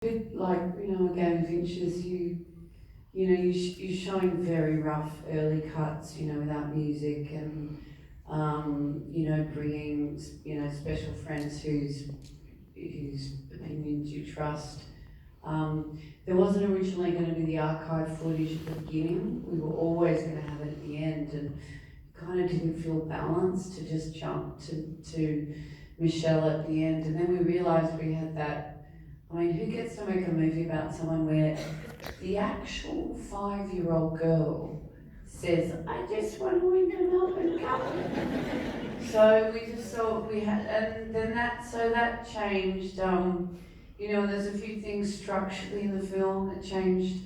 bit like, again, Finches, you're showing very rough early cuts, without music and, bringing, special friends whose opinions you trust. There wasn't originally going to be the archive footage at the beginning. We were always going to have it at the end, and it kind of didn't feel balanced to just jump to Michelle at the end. And then we realised we had that. I mean, who gets to make a movie about someone where the actual 5-year-old girl says, "I just want to win the Melbourne Cup"? So we just thought we had, and then that changed. There's a few things structurally in the film that changed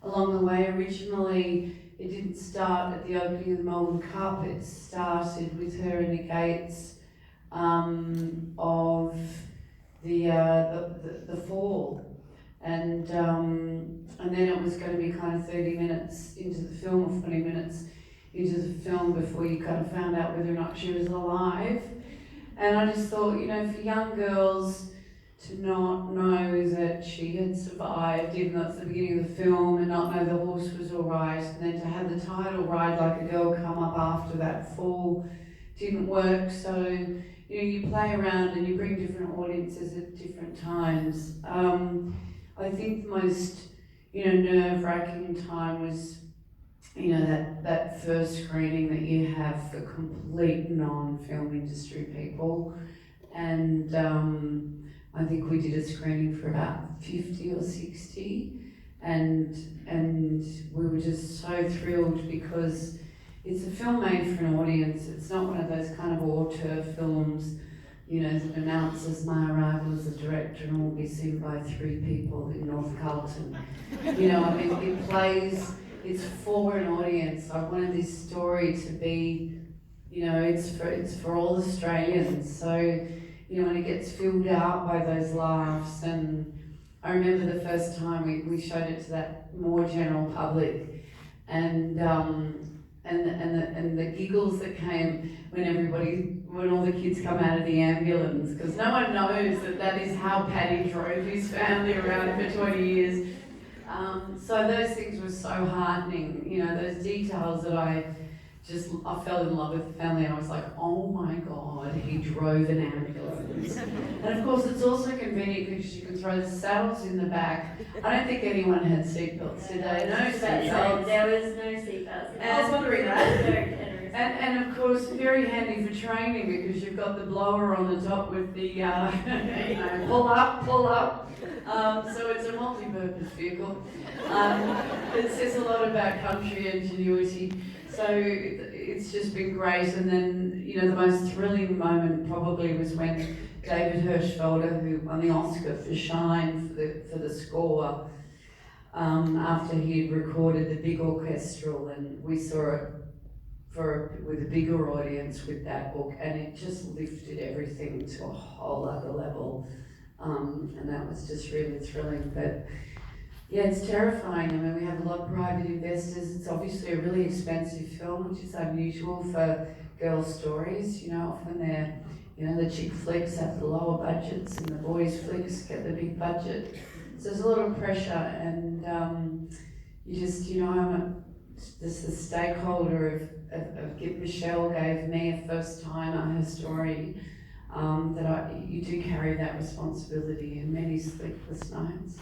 along the way. Originally, it didn't start at the opening of the Melbourne Cup. It started with her in the gates of the fall, and then it was going to be kind of 30 minutes into the film, or 20 minutes into the film before you kind of found out whether or not she was alive. And I just thought, for young girls to not know that she had survived, even though it's the beginning of the film, and not know the horse was all right, and then to have the title ride like a girl come up after that fall didn't work. So you play around and you bring different audiences at different times. I think the most, nerve-wracking time was, that first screening that you have for complete non-film industry people. And I think we did a screening for about 50 or 60. And we were just so thrilled because it's a film made for an audience. It's not one of those kind of auteur films, that announces my arrival as a director and will be seen by 3 people in North Carlton. It plays, it's for an audience. I wanted this story to be, it's for all Australians. So, when it gets filled out by those laughs, and I remember the first time we showed it to that more general public, and the giggles that came when all the kids come out of the ambulance, because no one knows that is how Paddy drove his family around for 20 years. So those things were so heartening, those details that I fell in love with the family. I was like, oh my God, he drove an ambulance. And of course, it's also convenient because you can throw the saddles in the back. I don't think anyone had seatbelts, did they? No seatbelts. There was no seatbelts. I was wondering that. And of course, very handy for training because you've got the blower on the top with the, pull up. So it's a multi-purpose vehicle. It says a lot about country ingenuity. So it's just been great. And then, the most thrilling moment probably was when David Hirschfelder, who won the Oscar for Shine for the score, after he had recorded the big orchestral, and we saw it with a bigger audience with that book, and it just lifted everything to a whole other level. And that was just really thrilling. But yeah, it's terrifying. I mean, we have a lot of private investors. It's obviously a really expensive film, which is unusual for girls' stories. Often they're, the chick flicks have the lower budgets and the boys' flicks get the big budget. So there's a lot of pressure, and you just, I'm just the stakeholder of Michelle gave me a first timer, her story, that you do carry that responsibility in many sleepless nights.